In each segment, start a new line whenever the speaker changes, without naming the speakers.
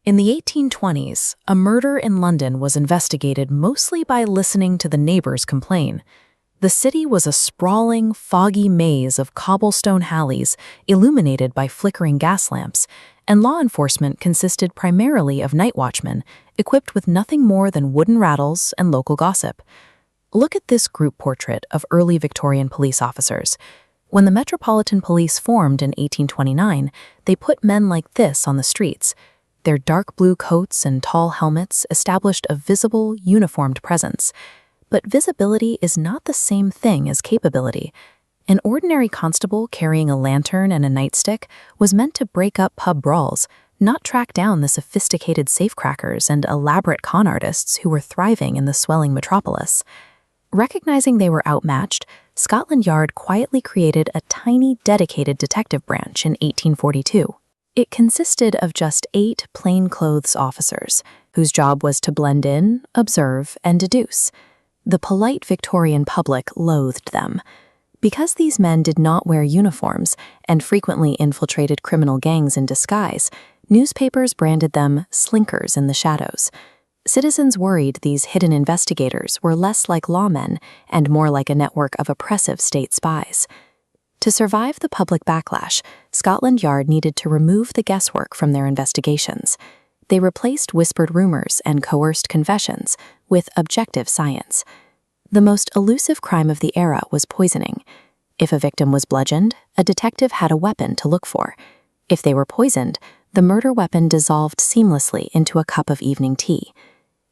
In the 1820s, a murder in London was investigated mostly by listening to the neighbors complain. The city was a sprawling, foggy maze of cobblestone alleys illuminated by flickering gas lamps, and law enforcement consisted primarily of night watchmen, equipped with nothing more than wooden rattles and local gossip. Look at this group portrait of early Victorian police officers. When the Metropolitan Police formed in 1829, they put men like this on the streets. Their dark blue coats and tall helmets established a visible, uniformed presence. But visibility is not the same thing as capability. An ordinary constable carrying a lantern and a nightstick was meant to break up pub brawls, not track down the sophisticated safecrackers and elaborate con artists who were thriving in the swelling metropolis. Recognizing they were outmatched, Scotland Yard quietly created a tiny, dedicated detective branch in 1842. It consisted of just 8 plainclothes officers, whose job was to blend in, observe, and deduce. The polite Victorian public loathed them. Because these men did not wear uniforms and frequently infiltrated criminal gangs in disguise, newspapers branded them slinkers in the shadows. Citizens worried these hidden investigators were less like lawmen and more like a network of oppressive state spies. To survive the public backlash, Scotland Yard needed to remove the guesswork from their investigations. They replaced whispered rumors and coerced confessions with objective science. The most elusive crime of the era was poisoning. If a victim was bludgeoned, a detective had a weapon to look for. If they were poisoned, the murder weapon dissolved seamlessly into a cup of evening tea.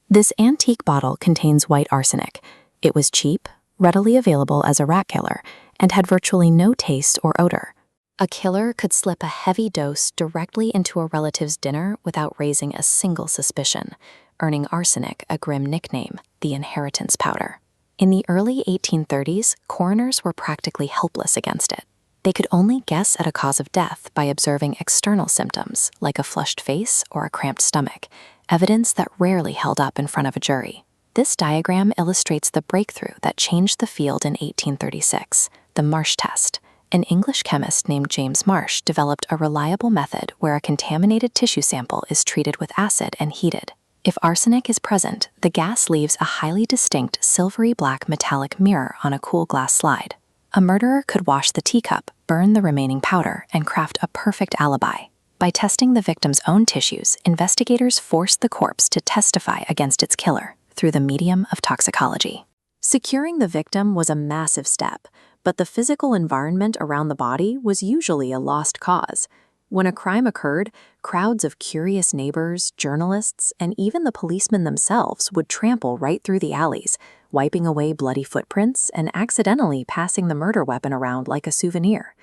This antique bottle contains white arsenic. It was cheap, readily available as a rat killer, and had virtually no taste or odor. A killer could slip a heavy dose directly into a relative's dinner without raising a single suspicion, earning arsenic a grim nickname, the inheritance powder. In the early 1830s, coroners were practically helpless against it. They could only guess at a cause of death by observing external symptoms, like a flushed face or a cramped stomach, evidence that rarely held up in front of a jury. This diagram illustrates the breakthrough that changed the field in 1836, the Marsh test. An English chemist named James Marsh developed a reliable method where a contaminated tissue sample is treated with acid and heated. If arsenic is present, the gas leaves a highly distinct silvery black metallic mirror on a cool glass slide. A murderer could wash the teacup, burn the remaining powder, and craft a perfect alibi. By testing the victim's own tissues, investigators forced the corpse to testify against its killer through the medium of toxicology. Securing the victim was a massive step, but the physical environment around the body was usually a lost cause. When a crime occurred, crowds of curious neighbors, journalists, and even the policemen themselves would trample right through the alleys, wiping away bloody footprints and accidentally passing the murder weapon around like a souvenir.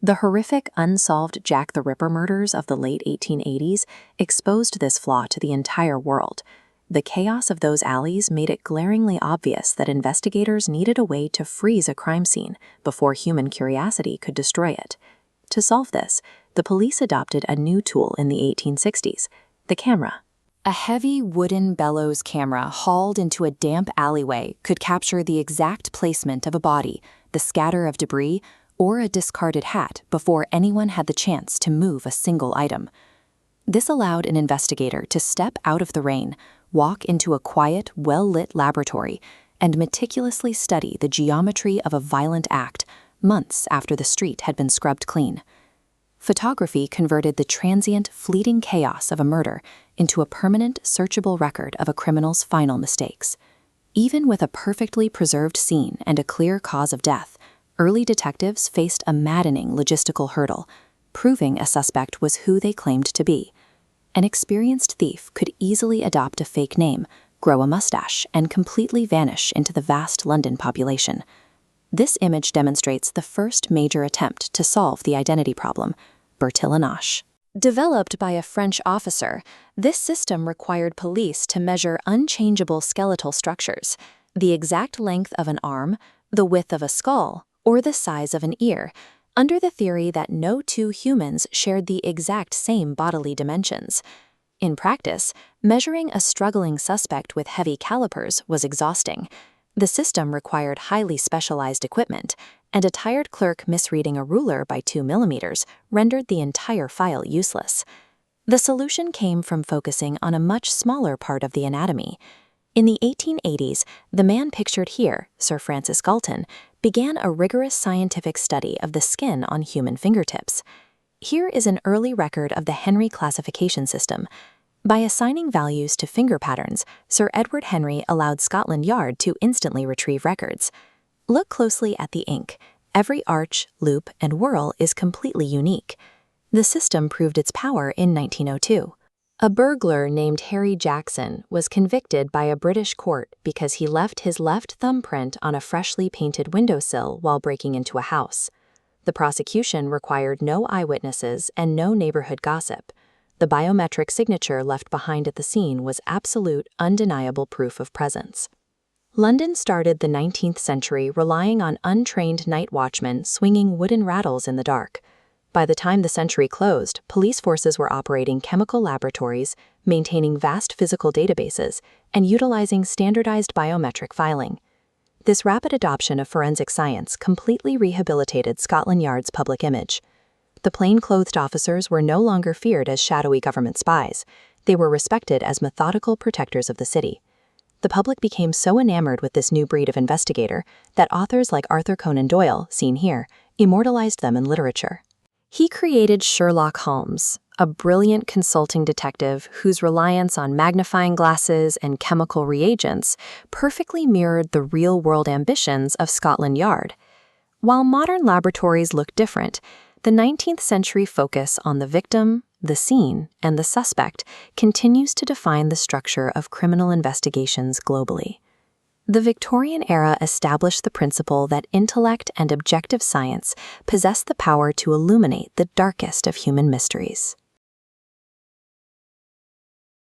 The horrific, unsolved Jack the Ripper murders of the late 1880s exposed this flaw to the entire world. The chaos of those alleys made it glaringly obvious that investigators needed a way to freeze a crime scene before human curiosity could destroy it. To solve this, the police adopted a new tool in the 1860s, the camera. A heavy wooden bellows camera hauled into a damp alleyway could capture the exact placement of a body, the scatter of debris, or a discarded hat before anyone had the chance to move a single item. This allowed an investigator to step out of the rain, walk into a quiet, well-lit laboratory, and meticulously study the geometry of a violent act months after the street had been scrubbed clean. Photography converted the transient, fleeting chaos of a murder into a permanent, searchable record of a criminal's final mistakes. Even with a perfectly preserved scene and a clear cause of death, early detectives faced a maddening logistical hurdle, proving a suspect was who they claimed to be. An experienced thief could easily adopt a fake name, grow a mustache, and completely vanish into the vast London population. This image demonstrates the first major attempt to solve the identity problem, Bertillonage. Developed by a French officer, this system required police to measure unchangeable skeletal structures, the exact length of an arm, the width of a skull, or the size of an ear, under the theory that no two humans shared the exact same bodily dimensions. In practice, measuring a struggling suspect with heavy calipers was exhausting. The system required highly specialized equipment, and a tired clerk misreading a ruler by 2 millimeters rendered the entire file useless. The solution came from focusing on a much smaller part of the anatomy. In the 1880s, the man pictured here, Sir Francis Galton, began a rigorous scientific study of the skin on human fingertips. Here is an early record of the Henry classification system. By assigning values to finger patterns, Sir Edward Henry allowed Scotland Yard to instantly retrieve records. Look closely at the ink. Every arch, loop, and whorl is completely unique. The system proved its power in 1902. A burglar named Harry Jackson was convicted by a British court because he left his left thumbprint on a freshly painted windowsill while breaking into a house. The prosecution required no eyewitnesses and no neighborhood gossip. The biometric signature left behind at the scene was absolute, undeniable proof of presence. London started the 19th century relying on untrained night watchmen swinging wooden rattles in the dark. By the time the century closed, police forces were operating chemical laboratories, maintaining vast physical databases, and utilizing standardized biometric filing. This rapid adoption of forensic science completely rehabilitated Scotland Yard's public image. The plain-clothed officers were no longer feared as shadowy government spies. They were respected as methodical protectors of the city. The public became so enamored with this new breed of investigator that authors like Arthur Conan Doyle, seen here, immortalized them in literature. He created Sherlock Holmes, a brilliant consulting detective whose reliance on magnifying glasses and chemical reagents perfectly mirrored the real-world ambitions of Scotland Yard. While modern laboratories look different, the 19th century focus on the victim, the scene, and the suspect continues to define the structure of criminal investigations globally. The Victorian era established the principle that intellect and objective science possess the power to illuminate the darkest of human mysteries.